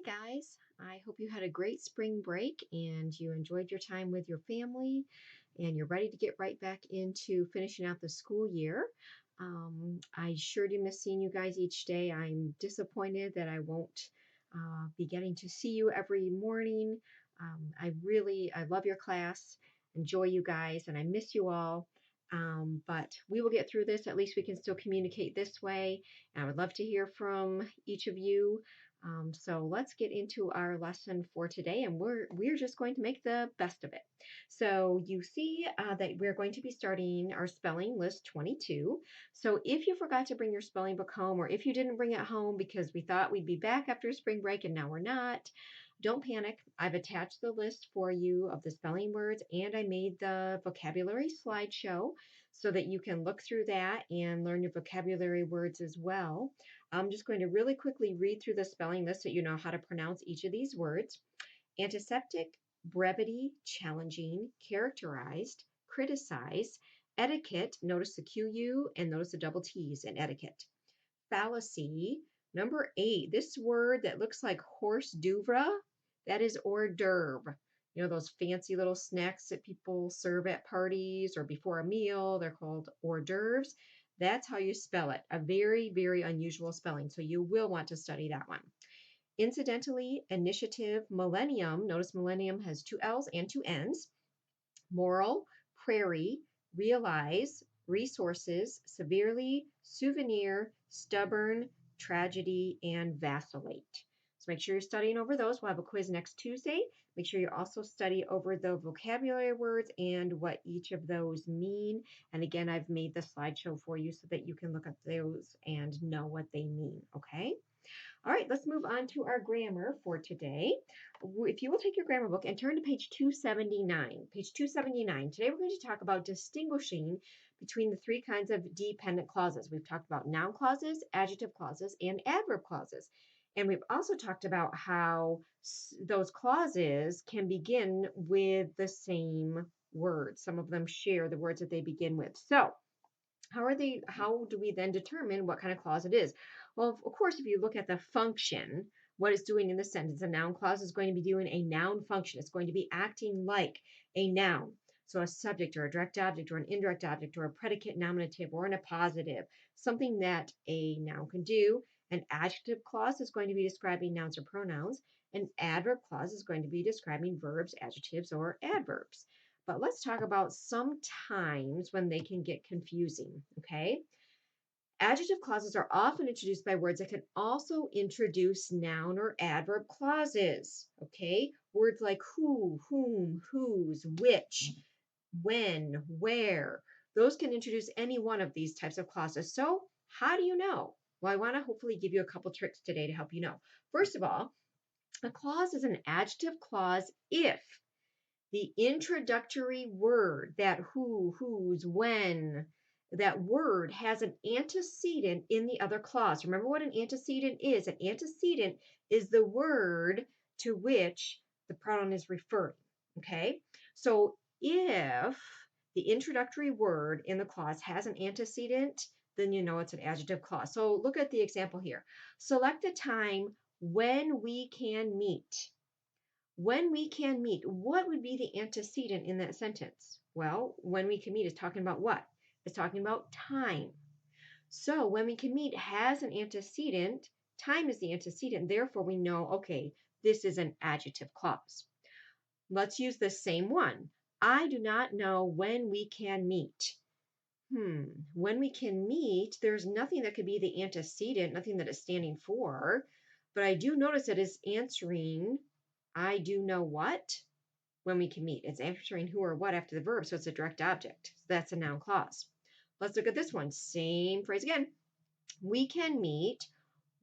guys. I hope you had a great spring break and you enjoyed your time with your family and you're ready to get right back into finishing out the school year. I sure do miss seeing you guys each day. I'm disappointed that I won't be getting to see you every morning. I love your class, enjoy you guys, and I miss you all. But we will get through this. At least we can still communicate this way. And I would love to hear from each of you. So let's get into our lesson for today, and we're just going to make the best of it. So you see that we're going to be starting our spelling list 22. So if you forgot to bring your spelling book home, or if you didn't bring it home because we thought we'd be back after spring break and now we're not, don't panic. I've attached the list for you of the spelling words, and I made the vocabulary slideshow so that you can look through that and learn your vocabulary words as well. I'm just going to really quickly read through the spelling list so you know how to pronounce each of these words. Antiseptic, brevity, challenging, characterized, criticize, etiquette, notice the QU and notice the double T's in etiquette. Fallacy, number 8, this word that looks like horse d'oeuvre, that is hors d'oeuvre. You know, those fancy little snacks that people serve at parties or before a meal, they're called hors d'oeuvres. That's how you spell it. A very, very unusual spelling. So you will want to study that one. Incidentally, initiative, millennium. Notice millennium has 2 L's and 2 N's. Moral, prairie, realize, resources, severely, souvenir, stubborn, tragedy, and vacillate. So make sure you're studying over those. We'll have a quiz next Tuesday. Make sure you also study over the vocabulary words and what each of those mean. And again, I've made the slideshow for you so that you can look at those and know what they mean, okay? All right, let's move on to our grammar for today. If you will take your grammar book and turn to page 279. Page 279. Today we're going to talk about distinguishing between the 3 kinds of dependent clauses. We've talked about noun clauses, adjective clauses, and adverb clauses. And we've also talked about how those clauses can begin with the same words. Some of them share the words that they begin with. So, how do we then determine what kind of clause it is? Well, of course, if you look at the function, what it's doing in the sentence, a noun clause is going to be doing a noun function. It's going to be acting like a noun. So a subject or a direct object or an indirect object or a predicate nominative or an appositive, something that a noun can do. An adjective clause is going to be describing nouns or pronouns. An adverb clause is going to be describing verbs, adjectives, or adverbs. But let's talk about some times when they can get confusing, okay? Adjective clauses are often introduced by words that can also introduce noun or adverb clauses, okay? Words like who, whom, whose, which, when, where. Those can introduce any one of these types of clauses. So how do you know? Well, I want to hopefully give you a couple tricks today to help you know. First of all, a clause is an adjective clause if the introductory word, that who, whose, when, that word has an antecedent in the other clause. Remember what an antecedent is. An antecedent is the word to which the pronoun is referring. Okay? So if the introductory word in the clause has an antecedent, then you know it's an adjective clause. So look at the example here. Select a time when we can meet. When we can meet, what would be the antecedent in that sentence? Well, when we can meet is talking about what? It's talking about time. So when we can meet has an antecedent, time is the antecedent, therefore we know, okay, this is an adjective clause. Let's use the same one. I do not know when we can meet. When we can meet, there's nothing that could be the antecedent, nothing that it's standing for, but I do notice it is answering I do know what when we can meet. It's answering who or what after the verb, so it's a direct object. So that's a noun clause. Let's look at this one. Same phrase again. We can meet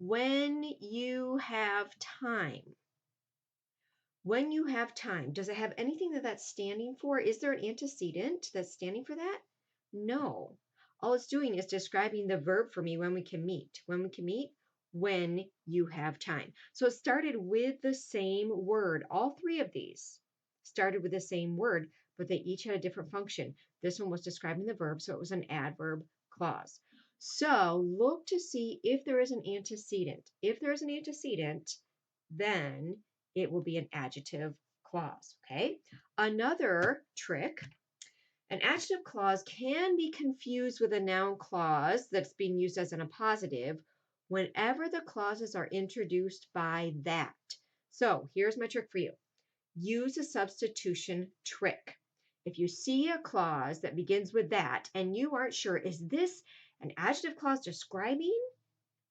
when you have time. When you have time. Does it have anything that that's standing for? Is there an antecedent that's standing for that? No. All it's doing is describing the verb for me when we can meet. When we can meet, when you have time. So it started with the same word. All 3 of these started with the same word, but they each had a different function. This one was describing the verb, so it was an adverb clause. So look to see if there is an antecedent. If there is an antecedent, then it will be an adjective clause, okay? Another trick, an adjective clause can be confused with a noun clause that's being used as an appositive whenever the clauses are introduced by that. So here's my trick for you. Use a substitution trick. If you see a clause that begins with that and you aren't sure, is this an adjective clause describing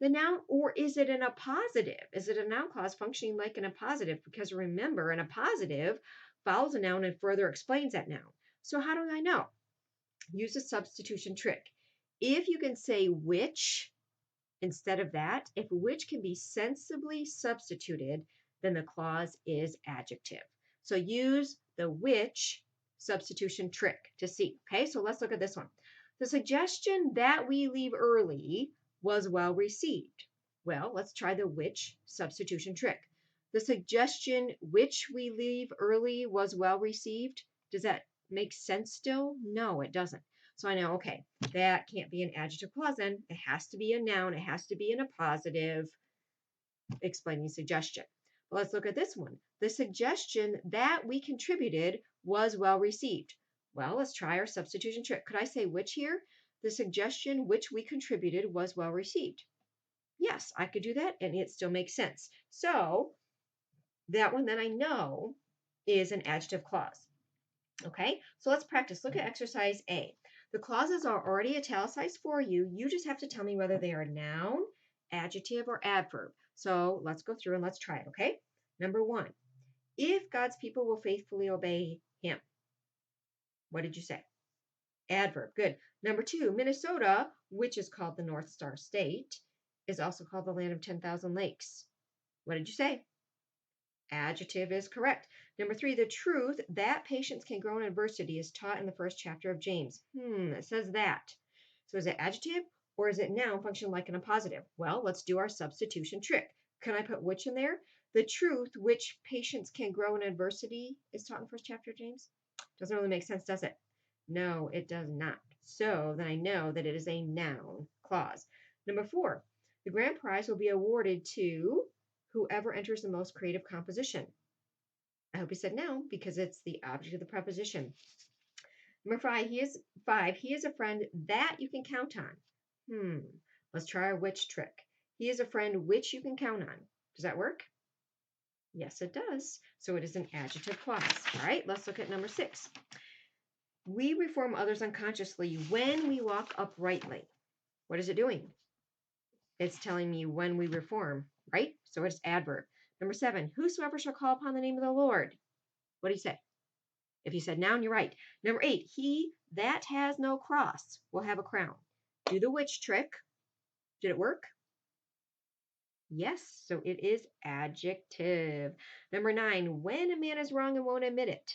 the noun, or is it an appositive? Is it a noun clause functioning like an appositive? Because remember, an appositive follows a noun and further explains that noun. So how do I know? Use a substitution trick. If you can say which instead of that, if which can be sensibly substituted, then the clause is adjective. So use the which substitution trick to see. Okay, so let's look at this one. The suggestion that we leave early was well received. Well, let's try the which substitution trick. The suggestion which we leave early was well received. Does that make sense still? No, it doesn't. So I know, okay, that can't be an adjective clause then. It has to be a noun. It has to be in a positive explaining suggestion. But let's look at this one. The suggestion that we contributed was well received. Well, let's try our substitution trick. Could I say which here? The suggestion which we contributed was well received. Yes, I could do that and it still makes sense. So that one that I know is an adjective clause. Okay, so let's practice. Look at exercise A. The clauses are already italicized for you. You just have to tell me whether they are noun, adjective, or adverb. So let's go through and let's try it, okay? Number 1, if God's people will faithfully obey him. What did you say? Adverb, good. Number 2, Minnesota, which is called the North Star State, is also called the land of 10,000 lakes. What did you say? Adjective is correct. Number 3, the truth that patience can grow in adversity is taught in the first chapter of James. It says that. So is it adjective or is it noun function like an appositive? Well, let's do our substitution trick. Can I put which in there? The truth which patience can grow in adversity is taught in the first chapter of James. Doesn't really make sense, does it? No, it does not. So then I know that it is a noun clause. Number 4, the grand prize will be awarded to whoever enters the most creative composition. I hope you said no because it's the object of the preposition. Number 5, he is a friend that you can count on. Let's try our which trick. He is a friend which you can count on. Does that work? Yes, it does. So it is an adjective clause. All right, let's look at number 6. We reform others unconsciously when we walk uprightly. What is it doing? It's telling me when we reform, right? So it's adverb. Number 7, whosoever shall call upon the name of the Lord. What do you say? If you said noun, you're right. Number 8, he that has no cross will have a crown. Do the which trick. Did it work? Yes, so it is adjective. Number 9, when a man is wrong and won't admit it.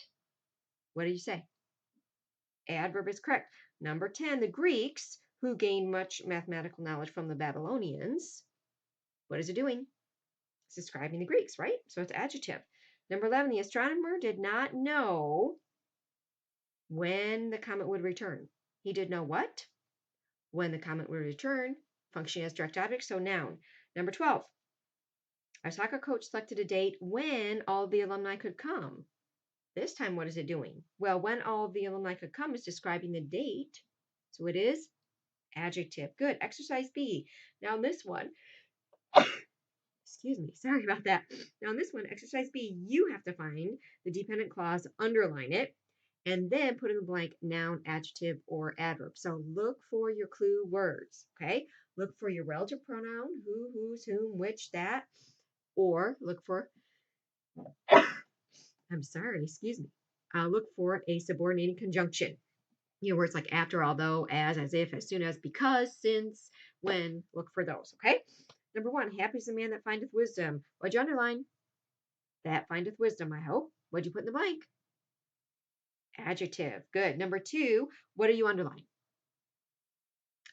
What did you say? Adverb is correct. Number 10, the Greeks, who gained much mathematical knowledge from the Babylonians. What is it doing? It's describing the Greeks, right? So it's adjective. Number 11, the astronomer did not know when the comet would return. He did know what? When the comet would return, functioning as direct object, so noun. Number 12, our soccer coach selected a date when all the alumni could come. This time, what is it doing? Well, when all the alumni could come is describing the date, so it is adjective. Good. Exercise B. Now, this one, excuse me, sorry about that. Now, in this one, exercise B, you have to find the dependent clause, underline it, and then put in the blank noun, adjective, or adverb. So look for your clue words, okay? Look for your relative pronoun, who, whose, whom, which, that, or look for, I'm sorry, excuse me. Look for a subordinating conjunction. Words like after, although, as if, as soon as, because, since, when. Look for those, okay? Number 1, happy is the man that findeth wisdom. What'd you underline? That findeth wisdom, I hope. What'd you put in the blank? Adjective. Good. Number 2, what do you underline?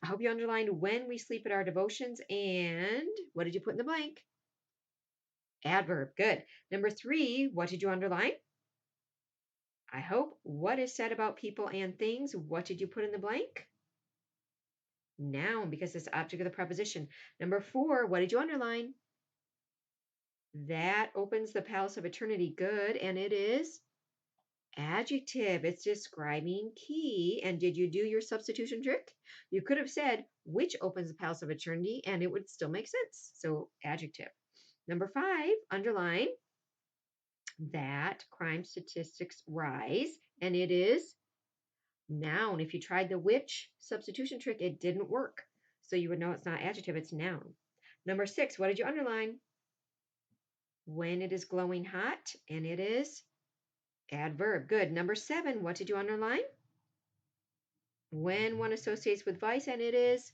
I hope you underlined when we sleep at our devotions. And what did you put in the blank? Adverb. Good. Number 3, what did you underline? I hope what is said about people and things. What did you put in the blank? Noun, because it's the object of the preposition. Number 4, what did you underline? That opens the palace of eternity. Good. And it is adjective. It's describing key. And did you do your substitution trick? You could have said which opens the palace of eternity and it would still make sense. So adjective. Number 5, underline that crime statistics rise. And it is noun. If you tried the which substitution trick, it didn't work. So you would know it's not adjective, it's noun. Number 6, what did you underline? When it is glowing hot, and it is adverb. Good. Number 7, what did you underline? When one associates with vice, and it is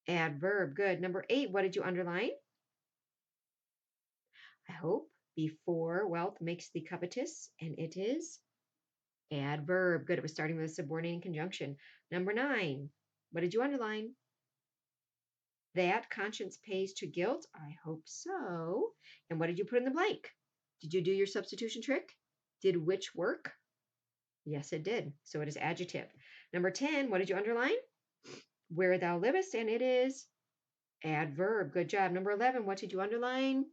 adverb. Good. Number 8, what did you underline? I hope before wealth makes thee covetous, and it is adverb. Good. It was starting with a subordinating conjunction. Number 9, what did you underline? That conscience pays to guilt? I hope so. And what did you put in the blank? Did you do your substitution trick? Did which work? Yes, it did. So it is adjective. Number 10, what did you underline? Where thou livest, and it is adverb. Good job. Number 11, what did you underline?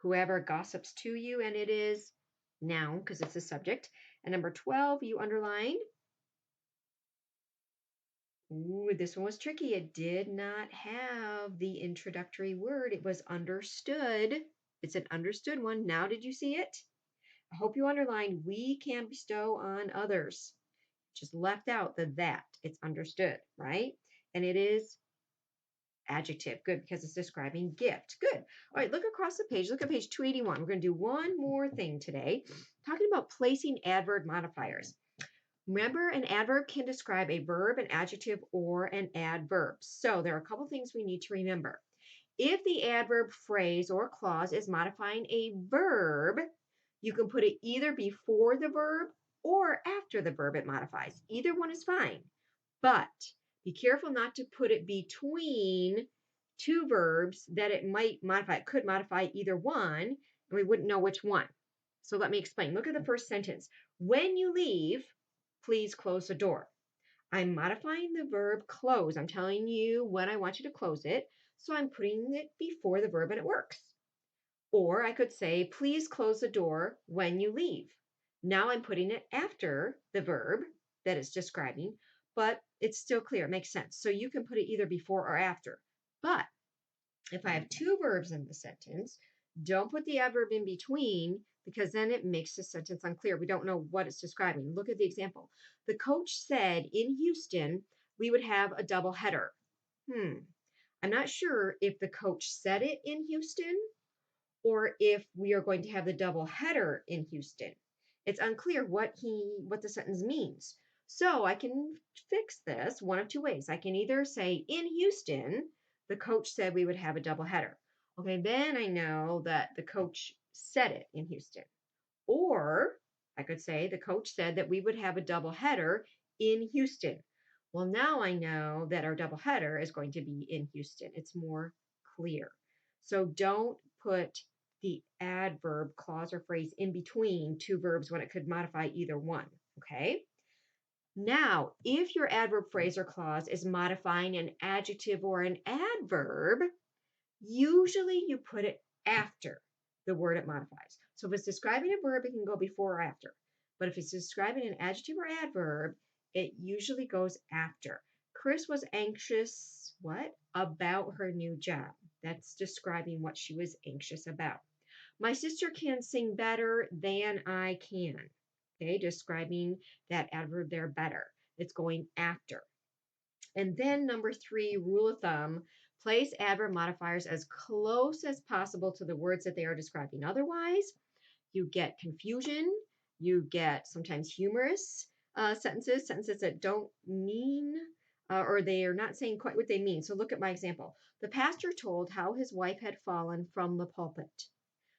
Whoever gossips to you, and it is noun because it's a subject. And number 12, you underlined. Ooh, this one was tricky. It did not have the introductory word. It was understood. It's an understood one. Now, did you see it? I hope you underlined we can bestow on others. Just left out the that. It's understood, right? And it is adjective. Good, because it's describing gift. Good. All right, look across the page. Look at page 281. We're going to do one more thing today, talking about placing adverb modifiers. Remember, an adverb can describe a verb, an adjective, or an adverb. So there are a couple things we need to remember. If the adverb phrase or clause is modifying a verb, you can put it either before the verb or after the verb it modifies. Either one is fine, but be careful not to put it between two verbs that it might modify. It could modify either one, and we wouldn't know which one. So let me explain. Look at the first sentence. When you leave, please close the door. I'm modifying the verb close. I'm telling you when I want you to close it. So I'm putting it before the verb and it works. Or I could say, please close the door when you leave. Now I'm putting it after the verb that it's describing, but it's still clear. It makes sense. So you can put it either before or after. But if I have two verbs in the sentence, don't put the adverb in between because then it makes the sentence unclear. We don't know what it's describing. Look at the example. The coach said in Houston, we would have a double header. I'm not sure if the coach said it in Houston or if we are going to have the double header in Houston. It's unclear what the sentence means. So I can fix this one of two ways. I can either say in Houston, the coach said we would have a double header. Okay, then I know that the coach said it in Houston. Or I could say the coach said that we would have a double header in Houston. Well, now I know that our double header is going to be in Houston. It's more clear. So don't put the adverb clause or phrase in between two verbs when it could modify either one, okay? Now, if your adverb phrase or clause is modifying an adjective or an adverb, usually you put it after the word it modifies. So if it's describing a verb, it can go before or after. But if it's describing an adjective or adverb, it usually goes after. Chris was anxious, about her new job. That's describing what she was anxious about. My sister can sing better than I can. Okay, describing that adverb there, better. It's going after. And then number 3, rule of thumb, place adverb modifiers as close as possible to the words that they are describing. Otherwise, you get confusion. You get sometimes humorous sentences that don't mean or they are not saying quite what they mean. So look at my example. The pastor told how his wife had fallen from the pulpit.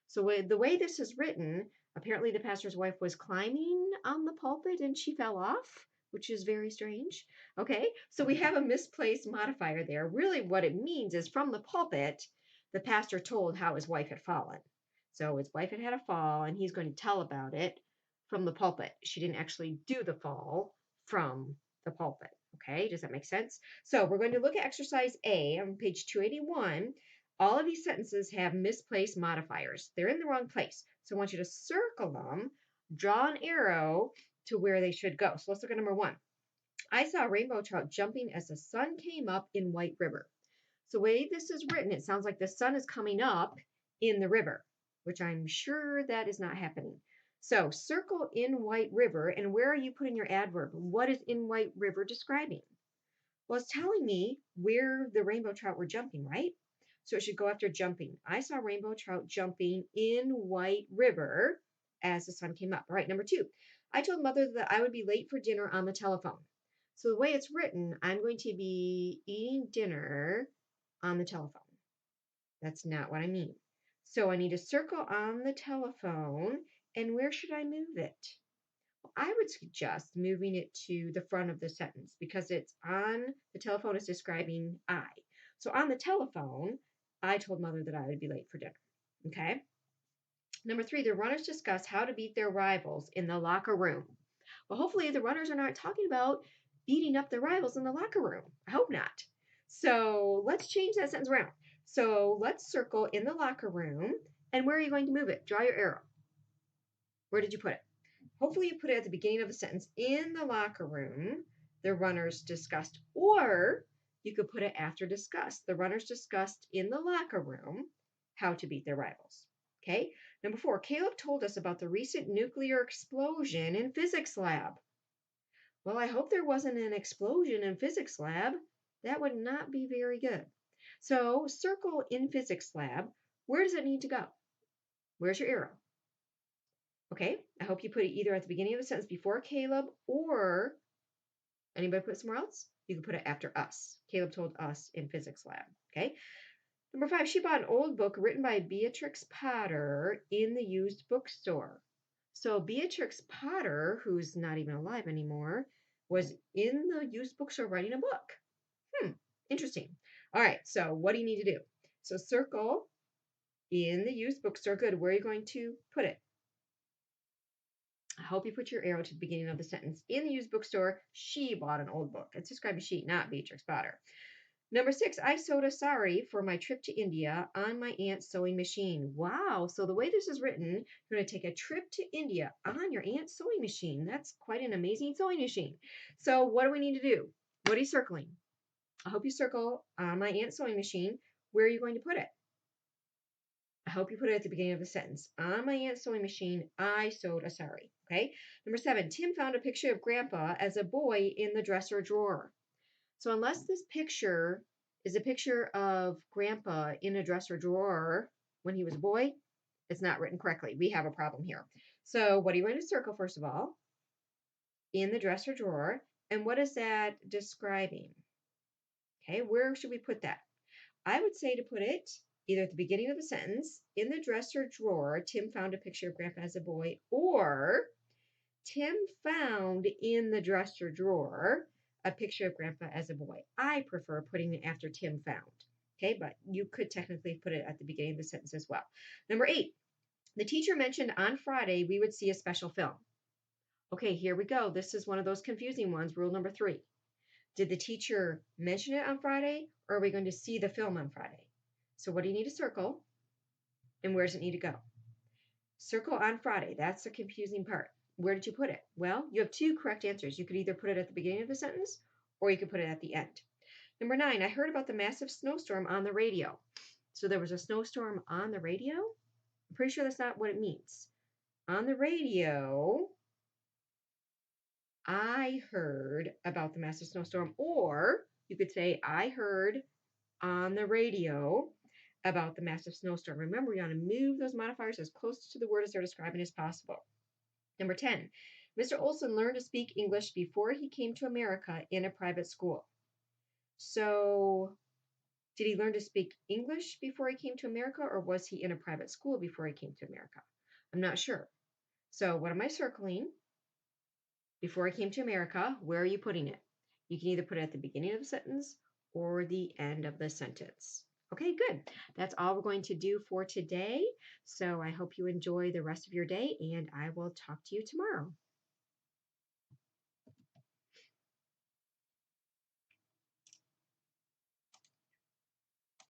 So the way this is written, apparently the pastor's wife was climbing on the pulpit and she fell off, which is very strange. Okay, so we have a misplaced modifier there. Really what it means is from the pulpit, the pastor told how his wife had fallen. So his wife had had a fall and he's going to tell about it from the pulpit. She didn't actually do the fall from the pulpit. Okay, does that make sense? So we're going to look at exercise A on page 281. All of these sentences have misplaced modifiers. They're in the wrong place. So I want you to circle them, draw an arrow to where they should go. So let's look at number 1. I saw a rainbow trout jumping as the sun came up in White River. So the way this is written, it sounds like the sun is coming up in the river, which I'm sure that is not happening. So circle in White River, and where are you putting your adverb? What is in White River describing? Well, it's telling me where the rainbow trout were jumping, right? So it should go after jumping. I saw rainbow trout jumping in White River as the sun came up. All right, number 2. I told mother that I would be late for dinner on the telephone. So the way it's written, I'm going to be eating dinner on the telephone. That's not what I mean. So I need a circle on the telephone, and where should I move it? I would suggest moving it to the front of the sentence because it's on the telephone is describing I. So on the telephone, I told mother that I would be late for dinner. Okay. Number 3, the runners discuss how to beat their rivals in the locker room. Well, hopefully the runners are not talking about beating up their rivals in the locker room. I hope not. So let's change that sentence around. So let's circle in the locker room. And where are you going to move it? Draw your arrow. Where did you put it? Hopefully you put it at the beginning of a sentence. In the locker room, the runners discussed. Or you could put it after discussed. The runners discussed in the locker room how to beat their rivals. Okay. Number 4, Caleb told us about the recent nuclear explosion in physics lab. Well, I hope there wasn't an explosion in physics lab. That would not be very good. So circle in physics lab. Where does it need to go? Where's your arrow? Okay, I hope you put it either at the beginning of the sentence before Caleb, or anybody put it somewhere else? You can put it after us. Caleb told us in physics lab. Okay. Number 5, she bought an old book written by Beatrix Potter in the used bookstore. So Beatrix Potter, who's not even alive anymore, was in the used bookstore writing a book. Interesting. All right, so what do you need to do? So circle in the used bookstore. Good. Where are you going to put it? I hope you put your arrow to the beginning of the sentence. In the used bookstore, she bought an old book. It's describing she, not Beatrix Potter. Number 6, I sewed a sari for my trip to India on my aunt's sewing machine. Wow. So the way this is written, you're going to take a trip to India on your aunt's sewing machine. That's quite an amazing sewing machine. So what do we need to do? What are you circling? I hope you circle on my aunt's sewing machine. Where are you going to put it? I hope you put it at the beginning of the sentence. On my aunt's sewing machine, I sewed a sari. Okay. Number 7, Tim found a picture of Grandpa as a boy in the dresser drawer. So unless this picture is a picture of Grandpa in a dresser drawer when he was a boy, it's not written correctly. We have a problem here. So what are you going to circle, first of all? In the dresser drawer. And what is that describing? Okay, where should we put that? I would say to put it either at the beginning of the sentence, in the dresser drawer, Tim found a picture of Grandpa as a boy, or Tim found in the dresser drawer a picture of Grandpa as a boy. I prefer putting it after Tim found. Okay, but you could technically put it at the beginning of the sentence as well. Number 8, the teacher mentioned on Friday we would see a special film. Okay, here we go. This is one of those confusing ones. Rule number 3. Did the teacher mention it on Friday, or are we going to see the film on Friday? So what do you need to circle, and where does it need to go? Circle on Friday. That's the confusing part. Where did you put it? Well, you have 2 correct answers. You could either put it at the beginning of the sentence, or you could put it at the end. Number 9, I heard about the massive snowstorm on the radio. So there was a snowstorm on the radio? I'm pretty sure that's not what it means. On the radio, I heard about the massive snowstorm, or you could say, I heard on the radio about the massive snowstorm. Remember, you want to move those modifiers as close to the word as they're describing as possible. Number 10, Mr. Olson learned to speak English before he came to America in a private school. So did he learn to speak English before he came to America, or was he in a private school before he came to America? I'm not sure. So what am I circling? Before he came to America, where are you putting it? You can either put it at the beginning of the sentence or the end of the sentence. Okay, good. That's all we're going to do for today. So I hope you enjoy the rest of your day, and I will talk to you tomorrow.